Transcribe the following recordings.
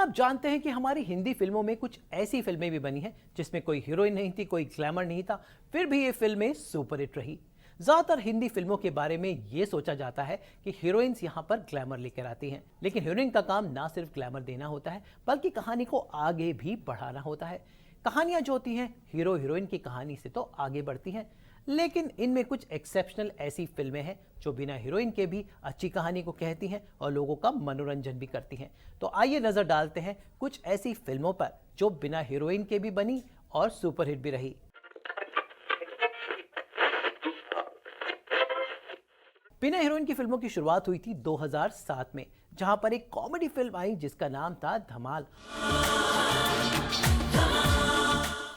आप जानते हैं कि हमारी हिंदी फिल्मों में कुछ ऐसी फिल्में भी बनी हैं जिसमें कोई हीरोइन नहीं थी, कोई ग्लैमर नहीं था, फिर भी ये फिल्में सुपरहिट रही। ज्यादातर हिंदी फिल्मों के बारे में ये सोचा जाता है कि हीरोइंस यहाँ पर ग्लैमर लेकर आती हैं, लेकिन हीरोइन का काम ना सिर्फ ग्लैमर देना होता है बल्कि कहानी को आगे भी बढ़ाना होता है। कहानियां जो होती हैं हीरो हीरोइन की कहानी से तो आगे बढ़ती हैं, लेकिन इनमें कुछ एक्सेप्शनल ऐसी फिल्में हैं जो बिना हीरोइन के भी अच्छी कहानी को कहती हैं और लोगों का मनोरंजन भी करती हैं। तो आइए नजर डालते हैं कुछ ऐसी फिल्मों पर जो बिना हीरोइन के भी बनी और सुपरहिट भी रही। बिना हीरोइन की फिल्मों की शुरुआत हुई थी 2007 में, जहां पर एक कॉमेडी फिल्म आई जिसका नाम था धमाल।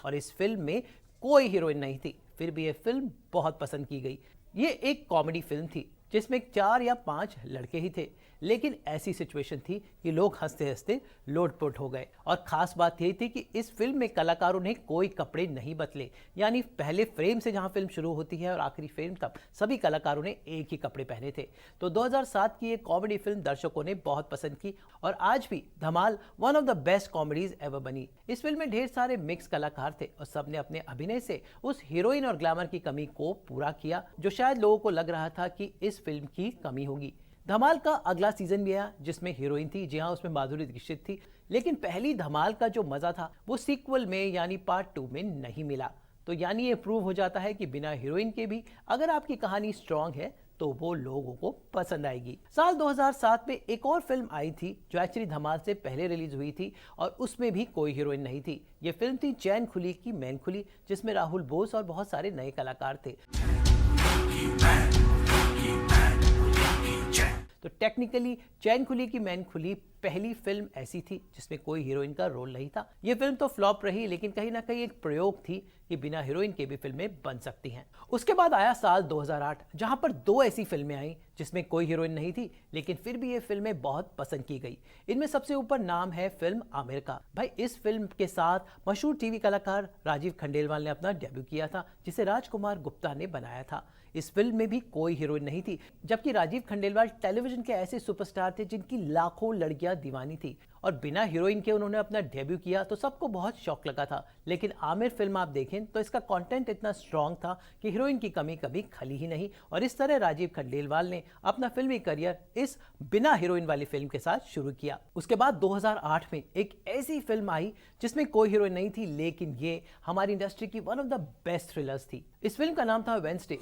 और इस फिल्म में कोई हीरोइन नहीं थी, फिर भी यह फिल्म बहुत पसंद की गई। ये एक कॉमेडी फिल्म थी जिसमें 4 या 5 लड़के ही थे, लेकिन ऐसी सिचुएशन थी कि लोग हंसते हंसते लोटपोट हो गए। और खास बात यही थी कि इस फिल्म में कलाकारों ने कोई कपड़े नहीं बदले, यानी पहले फ्रेम से जहां फिल्म शुरू होती है और आखिरी फ्रेम तक सभी कलाकारों ने एक ही कपड़े पहने थे। तो 2007 की ये कॉमेडी फिल्म दर्शकों ने बहुत पसंद की और आज भी Dhamaal one of the best comedies ever बनी। इस फिल्म में ढेर सारे मिक्स कलाकार थे और सबने अपने अभिनय से उस हीरोइन और ग्लैमर की कमी को पूरा किया जो शायद लोगों को लग रहा था कि इस फिल्म की कमी होगी। धमाल का अगला सीजन भी आया जिसमें हीरोइन थी, जी हाँ, उसमें माधुरी दीक्षित थी, लेकिन पहली धमाल का जो मजा था वो सीक्वल में यानी पार्ट 2 में नहीं मिला। तो यानी ये प्रूव हो जाता है कि बिना हीरोइन के भी अगर आपकी कहानी स्ट्रांग है तो वो लोगों को पसंद आएगी। साल 2007 में एक और फिल्म आई थी जो एक्चुअली धमाल से पहले रिलीज हुई थी और उसमें भी कोई हीरोइन नहीं थी। ये फिल्म थी चैन खुली की मैन खुली, जिसमें राहुल बोस और बहुत सारे नए कलाकार थे। तो टेक्निकली चैन खुली की मैन खुली पहली फिल्म ऐसी थी जिसमें कोई हीरोइन का रोल नहीं था। यह फिल्म तो फ्लॉप रही, लेकिन कहीं ना कहीं एक प्रयोग थी कि बिना हीरोइन के भी फिल्में बन सकती हैं। उसके बाद आया साल 2008, जहां पर 2 ऐसी फिल्में आई जिसमें कोई हीरोइन नहीं थी, लेकिन फिर भी ये फिल्में बहुत पसंद की गई। इनमें सबसे ऊपर नाम है फिल्म आमिर का। भाई, इस फिल्म के साथ मशहूर टीवी कलाकार राजीव खंडेलवाल ने अपना डेब्यू किया था, जिसे राजकुमार गुप्ता ने बनाया था। इस फिल्म में भी कोई हीरोइन नहीं थी, जबकि राजीव खंडेलवाल टेलीविजन के ऐसे सुपरस्टार थे जिनकी लाखों लड़कियां दीवानी थी और बिना हीरोइन के उन्होंने अपना डेब्यू किया तो सबको बहुत शौक लगा था। लेकिन आमिर फिल्म आप देखें तो इसका कंटेंट इतना स्ट्रांग था कि हीरोइन की कमी कभी खली ही नहीं, और इस तरह राजीव खंडेलवाल ने अपना फिल्मी करियर इस बिना हीरोइन वाली फिल्म के साथ शुरू किया। उसके बाद 2008 में एक ऐसी फिल्म आई जिसमें कोई हीरोइन नहीं थी, लेकिन ये हमारी इंडस्ट्री की one of the best thrillers थी। इस फिल्म का नाम था वेडनेसडे।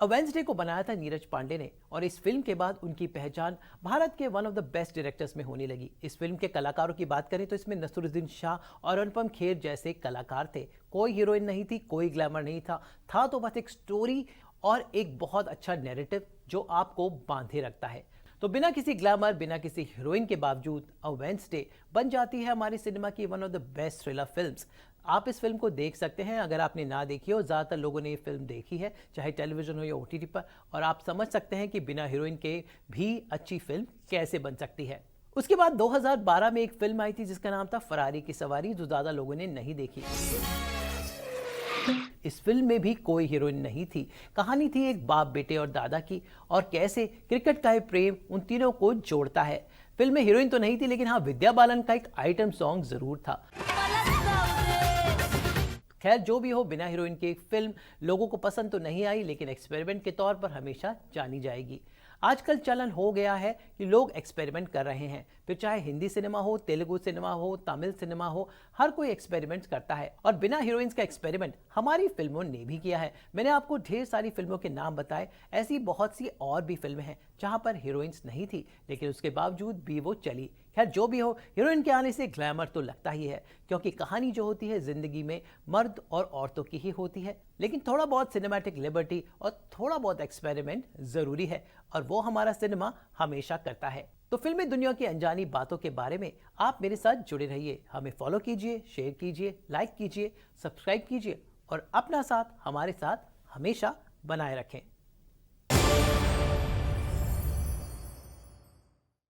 वेडनेसडे को बनाया था नीरज पांडे ने और इस फिल्म के बाद उनकी पहचान भारत के one of the best directors में होने लगी। इस फिल्म के कलाकारों की बात करें तो इसमें नसीरुद्दीन शाह और अनुपम खेर जैसे कलाकार थे। कोई हीरोइन नहीं थी, कोई ग्लैमर नहीं था तो बस एक स्टोरी और एक बहुत अच्छा नैरेटिव जो आपको बांधे रखता है। तो बिना किसी ग्लैमर, बिना किसी हीरोइन के बावजूद वेडनेसडे बन जाती है हमारी सिनेमा की one of the best thriller films. आप इस फिल्म को देख सकते हैं अगर आपने ना देखी हो। ज़्यादातर लोगों ने ये फिल्म देखी है, चाहे टेलीविजन हो या OTT पर, और आप समझ सकते हैं कि बिना हीरोइन के भी अच्छी फिल्म कैसे बन सकती है। उसके बाद 2012 में एक फिल्म आई थी जिसका नाम था फरारी की सवारी, जो ज़्यादा लोगों ने नहीं देखी। इस फिल्म में भी कोई हीरोइन नहीं थी। कहानी थी एक बाप, बेटे और दादा की, और कैसे क्रिकेट का प्रेम उन तीनों को जोड़ता है। फिल्म में हीरोइन तो नहीं थी, लेकिन हाँ, विद्या बालन का एक आइटम सॉन्ग जरूर था। खैर, जो भी हो, बिना हीरोइन की फिल्म लोगों को पसंद तो नहीं आई, लेकिन एक्सपेरिमेंट के तौर पर हमेशा जानी जाएगी। आजकल चलन हो गया है कि लोग एक्सपेरिमेंट कर रहे हैं, फिर चाहे हिंदी सिनेमा हो, तेलुगु सिनेमा हो, तमिल सिनेमा हो, हर कोई एक्सपेरिमेंट करता है और बिना हीरोइंस का एक्सपेरिमेंट हमारी फिल्मों ने भी किया है। मैंने आपको ढेर सारी फिल्मों के नाम बताए, ऐसी बहुत सी और भी फिल्में हैं जहां पर हीरोइंस नहीं थी, लेकिन उसके बावजूद भी वो चली। खैर, जो भी हो, हीरोइन के आने से ग्लैमर तो लगता ही है, क्योंकि कहानी जो होती है जिंदगी में मर्द और औरतों की ही होती है, लेकिन थोड़ा बहुत सिनेमैटिक लिबर्टी और थोड़ा बहुत एक्सपेरिमेंट जरूरी है, और वो हमारा सिनेमा हमेशा करता है। तो फिल्मी दुनिया की अनजानी बातों के बारे में आप मेरे साथ जुड़े रहिए। हमें फॉलो कीजिए, शेयर कीजिए, लाइक कीजिए, सब्सक्राइब कीजिए और अपना साथ हमारे साथ हमेशा बनाए रखें।